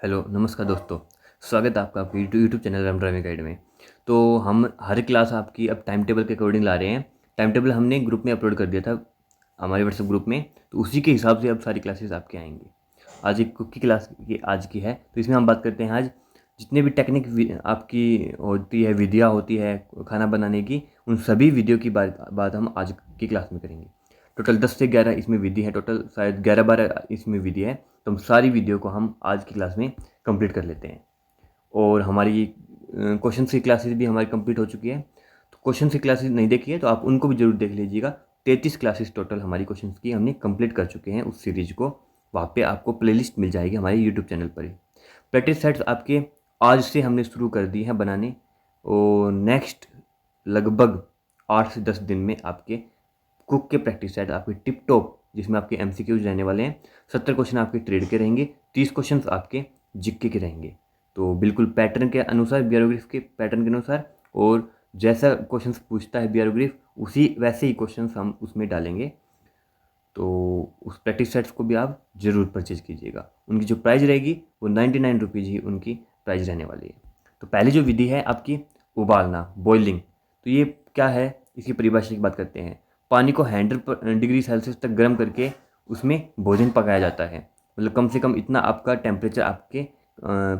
Hello नमस्कार दोस्तों। स्वागत है आपका आपके YouTube channel Ram driving guide में। तो हम हर क्लास आपकी अब टाइम टेबल के अकॉर्डिंग ला रहे हैं। टाइम टेबल हमने ग्रुप में अपलोड कर दिया था हमारे व्हाट्सएप ग्रुप में, तो उसी के हिसाब से अब सारी क्लासेस आपके आएंगी। आज एक कुक की क्लास की आज की है, तो इसमें हम बात करते हैं आज जितने भी टेक्निक आपकी होती है, विधियाँ होती है खाना बनाने की, उन सभी वीडियो की बात हम आज की क्लास में करेंगे। टोटल 10 से 11 इसमें विधि है, टोटल शायद 11-12 इसमें विधि है। तो हम सारी वीडियो को हम आज की क्लास में कंप्लीट कर लेते हैं। और हमारी क्वेश्चन की क्लासेस भी हमारी कंप्लीट हो चुकी है। तो क्वेश्चन की क्लासेस नहीं देखी है तो आप उनको भी जरूर देख लीजिएगा। 33 क्लासेस टोटल हमारी क्वेश्चन की हमने कंप्लीट कर चुके हैं उस सीरीज को। वहाँ पे आपको प्लेलिस्ट मिल जाएगी हमारे यूट्यूब चैनल पर ही। प्रैक्टिस सेट्स आपके आज से हमने शुरू कर दी हैं बनाने, और नेक्स्ट लगभग 8 से 10 दिन में आपके कुक के प्रैक्टिस सेट आपके टिप टॉप, जिसमें आपके एमसीक्यूज रहने वाले हैं। 70 क्वेश्चन आपके ट्रेड के रहेंगे, 30 क्वेश्चन आपके जीके के रहेंगे। तो बिल्कुल पैटर्न के अनुसार, बियरोग्राफ के पैटर्न के अनुसार, और जैसा क्वेश्चन पूछता है बियरोग्राफ उसी वैसे ही क्वेश्चन हम उसमें डालेंगे। तो उस प्रैक्टिस सेट्स को भी आप ज़रूर परचेज कीजिएगा। उनकी जो प्राइस रहेगी वो 99 रुपीज़ ही उनकी प्राइस रहने वाली है। तो पहली जो विधि है आपकी उबालना, बॉइलिंग। तो ये क्या है, इसकी परिभाषा की बात करते हैं। पानी को 100 डिग्री सेल्सियस तक गर्म करके उसमें भोजन पकाया जाता है। मतलब कम से कम इतना आपका टेम्परेचर आपके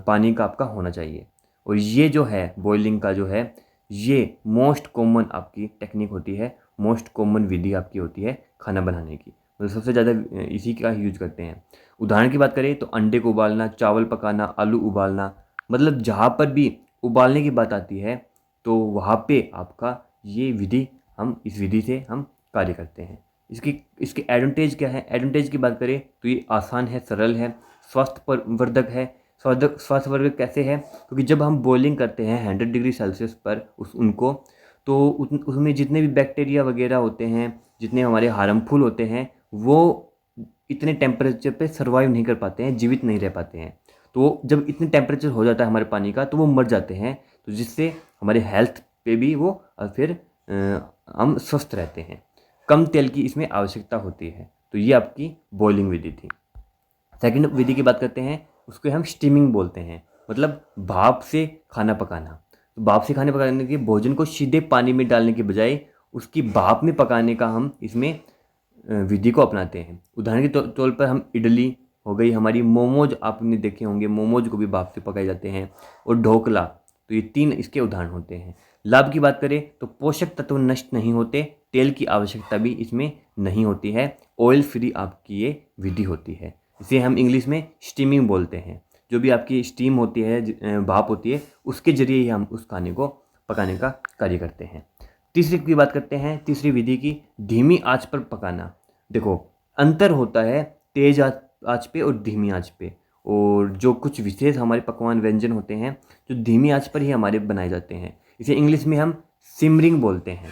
पानी का आपका होना चाहिए। और ये जो है बॉइलिंग का जो है, ये मोस्ट कॉमन आपकी टेक्निक होती है, मोस्ट कॉमन विधि आपकी होती है खाना बनाने की। मतलब सबसे ज़्यादा इसी का यूज करते हैं। उदाहरण की बात करें तो अंडे को उबालना, चावल पकाना, आलू उबालना, मतलब जहाँ पर भी उबालने की बात आती है तो वहाँ पे आपका ये विधि, हम इस विधि से हम कार्य करते हैं। इसके एडवांटेज क्या है? एडवांटेज की बात करें तो ये आसान है, सरल है, स्वास्थ्यवर्धक है। स्वास्थ्यवर्धक कैसे है? क्योंकि जब हम बॉइलिंग करते हैं 100 डिग्री सेल्सियस पर उनको, तो उसमें जितने भी बैक्टीरिया वगैरह होते हैं, जितने हमारे हार्मफुल होते हैं, वो इतने टेम्परेचर पे सर्वाइव नहीं कर पाते हैं, जीवित नहीं रह पाते हैं। तो जब इतने टेम्परेचर हो जाता है हमारे पानी का तो वो मर जाते हैं। तो जिससे हमारे हेल्थ पे भी वो फिर हम स्वस्थ रहते हैं। कम तेल की इसमें आवश्यकता होती है। तो ये आपकी बॉइलिंग विधि थी। सेकंड विधि की बात करते हैं, उसको हम स्टीमिंग बोलते हैं, मतलब भाप से खाना पकाना। तो भाप से खाने पकाने के भोजन को सीधे पानी में डालने के बजाय उसकी भाप में पकाने का हम इसमें विधि को अपनाते हैं। उदाहरण के तौर पर हम इडली हो गई हमारी, मोमोज आपने देखे होंगे, मोमोज को भी भाप से पकाए जाते हैं, और ढोकला। तो ये 3 इसके उदाहरण होते हैं। लाभ की बात करें तो पोषक तत्व नष्ट नहीं होते, तेल की आवश्यकता भी इसमें नहीं होती है, ऑयल फ्री आपकी ये विधि होती है। इसे हम इंग्लिश में स्टीमिंग बोलते हैं। जो भी आपकी स्टीम होती है, भाप होती है, उसके जरिए ही हम उस खाने को पकाने का कार्य करते हैं। तीसरी की बात करते हैं, तीसरी विधि की, धीमी आंच पर पकाना। देखो अंतर होता है तेज आंच पे और धीमी आंच पे। और जो कुछ विशेष हमारे पकवान व्यंजन होते हैं जो धीमी आंच पर ही हमारे बनाए जाते हैं, इसे इंग्लिश में हम सिमरिंग बोलते हैं।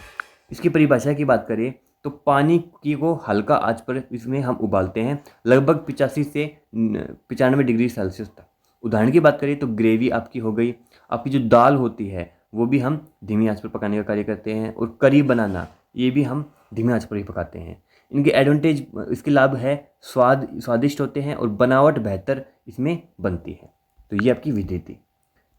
इसकी परिभाषा की बात करें तो पानी की को हल्का आंच पर इसमें हम उबालते हैं, लगभग 85 से 95 डिग्री सेल्सियस तक। उदाहरण की बात करें तो ग्रेवी आपकी हो गई, आपकी जो दाल होती है वो भी हम धीमी आंच पर पकाने का कार्य करते हैं, और करी बनाना ये भी हम धीमी आंच पर ही पकाते हैं। इनके एडवांटेज, इसके लाभ है, स्वादिष्ट होते हैं और बनावट बेहतर इसमें बनती है। तो ये आपकी विधि थी।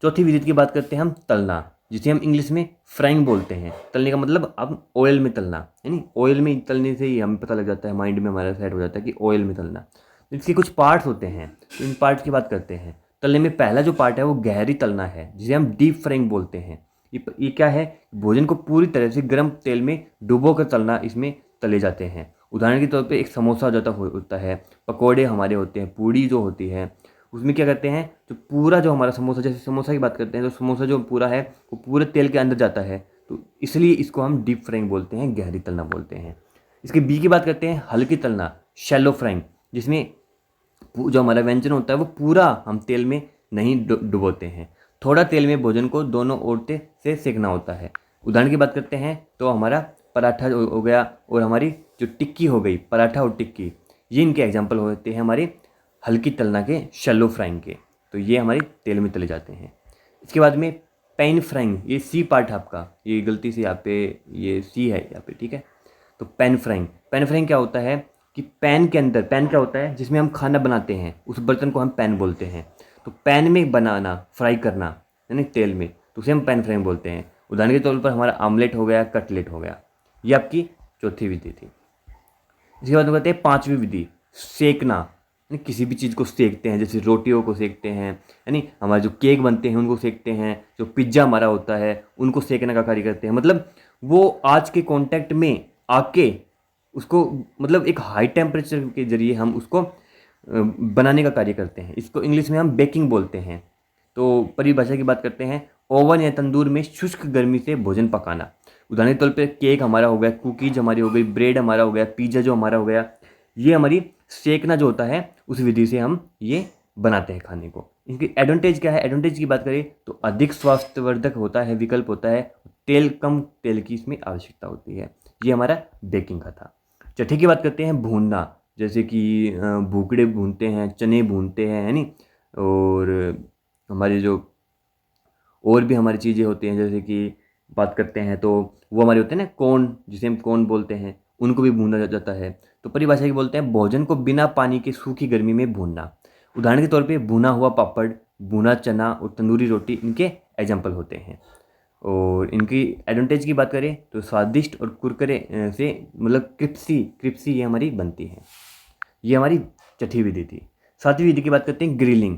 चौथी विधि की बात करते हैं हम, तलना, जिसे हम इंग्लिश में फ्राइंग बोलते हैं। तलने का मतलब अब ऑयल में तलना, यानी ऑयल में तलने से ही हमें पता लग जाता है, माइंड में हमारा सेट हो जाता है कि ऑयल में तलना। तो इसके कुछ पार्ट्स होते हैं, तो इन पार्ट्स की बात करते हैं। तलने में पहला जो पार्ट है वो गहरी तलना है, जिसे हम डीप फ्राइंग बोलते हैं। ये क्या है? भोजन को पूरी तरह से गर्म तेल में डुबो कर तलना, इसमें तले जाते हैं। उदाहरण के तौर पे एक समोसा होता है, पकोड़े हमारे होते हैं, पूड़ी जो होती है, उसमें क्या करते हैं, जो पूरा जो हमारा समोसा, जैसे समोसा की बात करते हैं तो समोसा जो पूरा है वो पूरे तेल के अंदर जाता है। तो इसलिए इसको हम डीप फ्राइंग बोलते हैं, गहरी तलना बोलते हैं। इसके बी की बात करते हैं, हल्की तलना, शैलो फ्राइंग, जिसमें जो हमारा व्यंजन होता है वो पूरा हम तेल में नहीं डुबोते हैं। थोड़ा तेल में भोजन को दोनों ओर से सेकना होता है। उदाहरण की बात करते हैं तो हमारा पराठा हो गया, और हमारी जो टिक्की हो गई, पराठा और टिक्की, ये इनके एग्जाम्पल होते हैं हमारे हल्की तलना के, शैलो फ्राइंग के। तो ये हमारे तेल में तले जाते हैं। इसके बाद में पैन फ्राइंग, ये सी पार्ट आपका, ये गलती से यहाँ पे ये सी है यहाँ पे, ठीक है। तो पैन फ्राइंग, पैन फ्राइंग क्या होता है कि पैन के अंदर, पैन क्या होता है जिसमें हम खाना बनाते हैं, उस बर्तन को हम पैन बोलते हैं। तो पैन में बनाना, फ्राई करना यानी तेल में, तो उसे हम पैन फ्राइंग बोलते हैं। उदाहरण के तौर पर हमारा आमलेट हो गया, कटलेट हो गया। ये आपकी चौथी विधि थी। इसके बाद हम कहते हैं पांचवी विधि, सेकना। यानी किसी भी चीज़ को सेकते हैं, जैसे रोटियों को सेकते हैं, यानी हमारे जो केक बनते हैं उनको सेकते हैं, जो पिज्ज़ा हमारा होता है उनको सेकने का कार्य करते हैं। मतलब वो आज के कांटेक्ट में आके उसको, मतलब एक हाई टेम्परेचर के जरिए हम उसको बनाने का कार्य करते हैं। इसको इंग्लिश में हम बेकिंग बोलते हैं। तो परिभाषा की बात करते हैं, ओवन या तंदूर में शुष्क गर्मी से भोजन पकाना। उदाहरण के तौर पे केक हमारा हो गया, कुकीज हमारी हो गई, ब्रेड हमारा हो गया, पिज़्ज़ा जो हमारा हो गया, ये हमारी सेकना जो होता है उस विधि से हम ये बनाते हैं खाने को। इनकी एडवांटेज क्या है? एडवांटेज की बात करें तो अधिक स्वास्थ्यवर्धक होता है, विकल्प होता है, कम तेल की इसमें आवश्यकता होती है। ये हमारा बेकिंग का था। छठे की बात करते हैं भूनना, जैसे कि भूकड़े भूनते हैं, चने भूनते हैं, है नी। और हमारे जो और भी हमारी चीज़ें होती हैं, जैसे कि बात करते हैं तो वो हमारे होते हैं ना कॉर्न, जिसे हम कॉर्न बोलते हैं, उनको भी भूना जाता है। तो परिभाषा की बोलते हैं, भोजन को बिना पानी के सूखी गर्मी में भूनना। उदाहरण के तौर पे भुना हुआ पापड़, भुना चना और तंदूरी रोटी इनके एग्जाम्पल होते हैं। और इनकी एडवांटेज की बात करें तो स्वादिष्ट और कुरकुरे से, मतलब क्रिप्सी क्रिप्सी ये हमारी बनती है। ये हमारी छठी विधि थी। सातवीं विधि की बात करते हैं, ग्रिलिंग।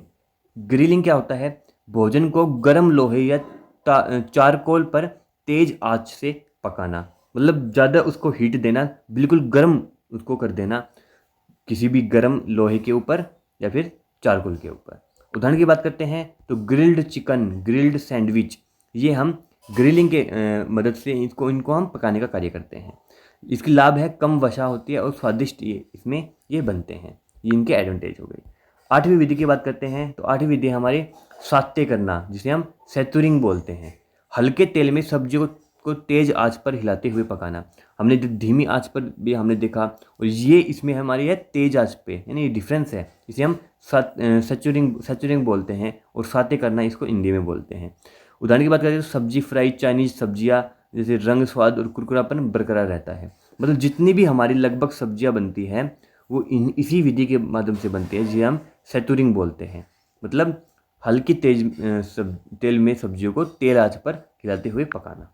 ग्रिलिंग क्या होता है? भोजन को गर्म लोहे या चारकोल पर तेज आंच से पकाना। मतलब ज़्यादा उसको हीट देना, बिल्कुल गर्म उसको कर देना, किसी भी गर्म लोहे के ऊपर या फिर चारकोल के ऊपर। उदाहरण की बात करते हैं तो ग्रिल्ड चिकन, ग्रिल्ड सैंडविच, ये हम ग्रिलिंग के मदद से इनको हम पकाने का कार्य करते हैं। इसकी लाभ है, कम वसा होती है और स्वादिष्ट ये बनते हैं। ये इनके एडवांटेज हो गई। आठवीं विधि की बात करते हैं तो आठवीं विधि हमारे साते करना, जिसे हम सेचुरिंग बोलते हैं। हल्के तेल में सब्जियों को तेज आंच पर हिलाते हुए पकाना। हमने धीमी आंच पर भी हमने देखा, और ये इसमें हमारी है तेज आंच पे, यानी ये डिफरेंस है। इसे हम सेचुरिंग बोलते हैं, और साते करना इसको हिंदी में बोलते हैं। उदाहरण की बात करें तो सब्जी फ्राई, चाइनीज सब्जियां, जैसे रंग, स्वाद और कुरकुरापन बरकरार रहता है। मतलब जितनी भी हमारी लगभग सब्जियां बनती हैं वो इसी विधि के माध्यम से बनती है, जिसे हम सेचुरिंग बोलते हैं। मतलब हल्की तेल में सब्जियों को तेज आंच पर खिलाते हुए पकाना।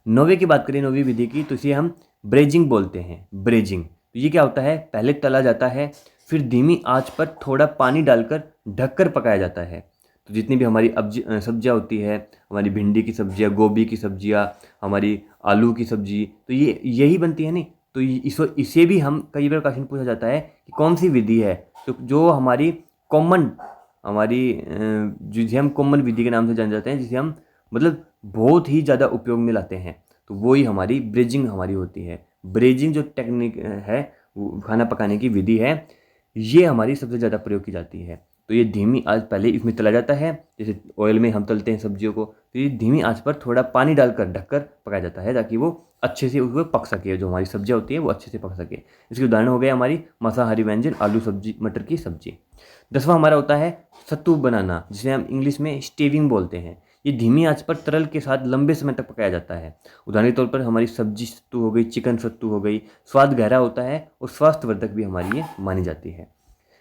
नौवीं की बात करें, नौवीं विधि की, तो इसे हम ब्रेजिंग बोलते हैं। ब्रेजिंग तो ये क्या होता है? पहले तला जाता है, फिर धीमी आंच पर थोड़ा पानी डालकर ढककर पकाया जाता है। तो जितनी भी हमारी सब्जियां होती है, हमारी भिंडी की सब्जियां, गोभी की सब्जियां, हमारी आलू की सब्जी, तो ये यही बनती है नहीं। तो इसे भी हम कई बार क्वेश्चन पूछा जाता है कि कौन सी विधि है, तो जो हमारी कॉमन, हमारी जिसे हम कॉमन विधि के नाम से जाने जाते हैं, जिसे हम मतलब बहुत ही ज़्यादा उपयोग में लाते हैं, तो वही हमारी ब्रेजिंग हमारी होती है। ब्रेजिंग जो टेक्निक है, वो खाना पकाने की विधि है, ये हमारी सबसे ज़्यादा प्रयोग की जाती है। तो ये धीमी आंच, पहले इसमें तला जाता है, जैसे ऑयल में हम तलते हैं सब्जियों को, तो ये धीमी आंच पर थोड़ा पानी डालकर ढककर पकाया जाता है, ताकि वो अच्छे से उसमें पक सके, जो हमारी सब्जियाँ होती है वो अच्छे से पक सके। इसके उदाहरण हो गए हमारी मांसाहारी व्यंजन, आलू सब्जी, मटर की सब्जी। 10वां हमारा होता है सत्तू बनाना, जिसे हम इंग्लिश में स्टीविंग बोलते हैं। ये धीमी आंच पर तरल के साथ लंबे समय तक पकाया जाता है। उदाहरण के तौर पर हमारी सब्जी सत्तू हो गई, चिकन सत्तू हो गई। स्वाद गहरा होता है और स्वास्थ्यवर्धक भी हमारी ये मानी जाती है।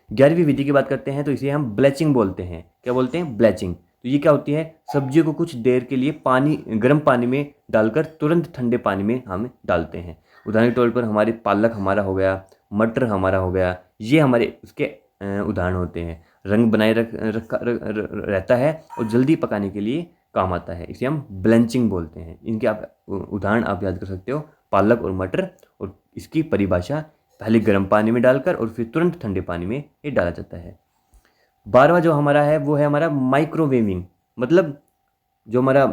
11वीं विधि की बात करते हैं तो इसे हम ब्लेचिंग बोलते हैं। क्या बोलते हैं? ब्लेचिंग। तो ये क्या होती है? सब्जियों को कुछ देर के लिए गर्म पानी में डालकर तुरंत ठंडे पानी में हम डालते हैं। उदाहरण के तौर पर हमारे पालक हमारा हो गया, मटर हमारा हो गया, ये हमारे उसके उदाहरण होते हैं। रंग बनाए रहता है और जल्दी पकाने के लिए काम आता है। इसे हम ब्लेंचिंग बोलते हैं। इनके आप उदाहरण आप याद कर सकते हो, पालक और मटर। और इसकी परिभाषा, पहले गर्म पानी में डालकर और फिर तुरंत ठंडे पानी में ये डाला जाता है। 12वां जो हमारा है वो है हमारा माइक्रोवेविंग। मतलब जो हमारा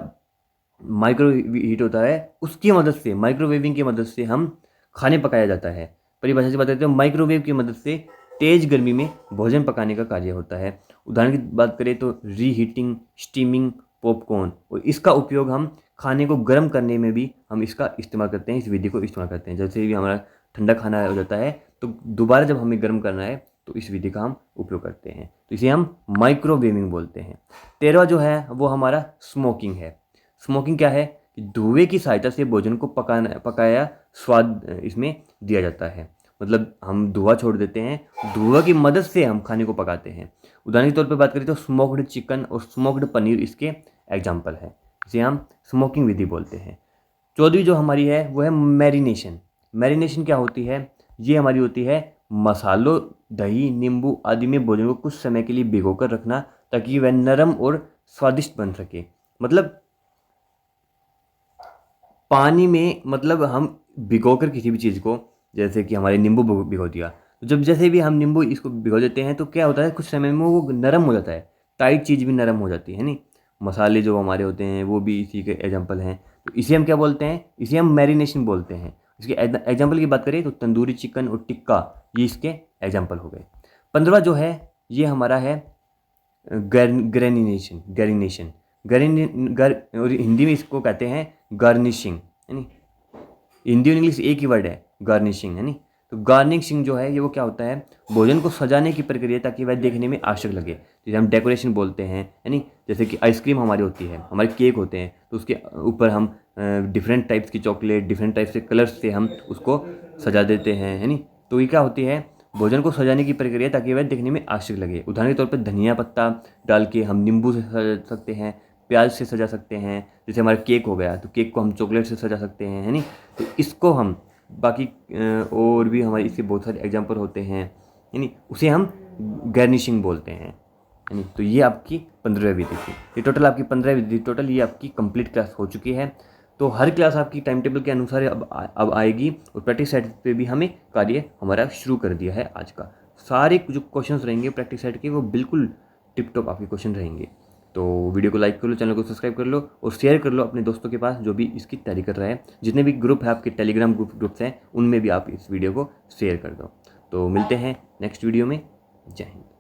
माइक्रो हीट होता है उसकी मदद से, माइक्रोवेविंग की मदद से हम खाने पकाया जाता है। परिभाषा से बात करते हैं, माइक्रोवेव की मदद से तेज गर्मी में भोजन पकाने का कार्य होता है। उदाहरण की बात करें तो रीहीटिंग, स्टीमिंग, पॉपकॉर्न। और इसका उपयोग हम खाने को गर्म करने में भी हम इसका इस्तेमाल करते हैं, इस विधि को इस्तेमाल करते हैं। जैसे भी हमारा ठंडा खाना हो जाता है तो दोबारा जब हमें गर्म करना है तो इस विधि का हम उपयोग करते हैं, तो इसे हम माइक्रोवेविंग बोलते हैं। 13वां जो है वो हमारा स्मोकिंग है। स्मोकिंग क्या है? कि धुएं की सहायता से भोजन को पकाया स्वाद इसमें दिया जाता है। मतलब हम धुआं छोड़ देते हैं, धुआं की मदद से हम खाने को पकाते हैं। उदाहरण के तौर पे बात करें तो स्मोक्ड चिकन और स्मोक्ड पनीर इसके एग्जाम्पल है, इसे हम स्मोकिंग विधि बोलते हैं। 14वीं जो हमारी है वो है मैरिनेशन। मैरिनेशन क्या होती है? ये हमारी होती है मसालों, दही, नींबू आदि में भोजन को कुछ समय के लिए भिगो कर रखना ताकि वह नरम और स्वादिष्ट बन सके। मतलब पानी में, मतलब हम भिगो कर किसी भी चीज़ को, जैसे कि हमारे नींबू भिगो दिया, तो जब जैसे भी हम नींबू इसको भिगो देते हैं तो क्या होता है, कुछ समय में वो नरम हो जाता है, टाइट चीज़ भी नरम हो जाती है नहीं। मसाले जो हमारे होते हैं वो भी इसी के एग्जाम्पल हैं। तो इसे हम क्या बोलते हैं? इसे हम मैरिनेशन बोलते हैं। इसके एग्जाम्पल की बात करें तो तंदूरी चिकन और टिक्का, ये इसके एग्जाम्पल हो गए। 15वां जो है ये हमारा है ग्रेनिनेशन। ग्रेनिनेशन और हिंदी में इसको कहते हैं गार्निशिंग, है नी। हिंदी और इंग्लिश एक ही वर्ड है, गार्निशिंग, है नी। तो गार्निशिंग जो है ये वो क्या होता है? भोजन को सजाने की प्रक्रिया ताकि वह देखने में आकर्षक लगे, जिसे हम डेकोरेशन बोलते हैं, है नी। जैसे कि आइसक्रीम हमारी होती है, हमारे केक होते हैं, तो उसके ऊपर हम डिफरेंट टाइप्स की चॉकलेट, डिफरेंट टाइप्स के कलर्स से हम उसको सजा देते हैं, है नी। तो ये क्या होती है? भोजन को सजाने की प्रक्रिया ताकि वह देखने में आकर्षक लगे। उदाहरण के तौर पर धनिया पत्ता डाल के हम नींबू से सजा सकते हैं, प्याज से सजा सकते हैं। जैसे हमारा केक हो गया तो केक को हम चॉकलेट से सजा सकते हैं, है नी। तो इसको हम बाकी और भी हमारे इसके बहुत सारे एग्जांपल होते हैं, यानी उसे हम गार्निशिंग बोलते हैं, यानी। तो ये आपकी 15वीं विधि थी। ये टोटल आपकी 15 विधि, टोटल ये आपकी कंप्लीट क्लास हो चुकी है। तो हर क्लास आपकी टाइम टेबल के अनुसार अब आएगी, और प्रैक्टिस सेट पे भी हमें कार्य हमारा शुरू कर दिया है आज का। सारे जो क्वेश्चंस रहेंगे प्रैक्टिस सेट के वो बिल्कुल टिप टॉप आपके क्वेश्चन रहेंगे। तो वीडियो को लाइक कर लो, चैनल को सब्सक्राइब कर लो और शेयर कर लो अपने दोस्तों के पास जो भी इसकी तैयारी कर रहा है। जितने भी ग्रुप है आपके टेलीग्राम ग्रुप्स हैं उनमें भी आप इस वीडियो को शेयर कर दो। तो मिलते हैं नेक्स्ट वीडियो में। जय हिंद।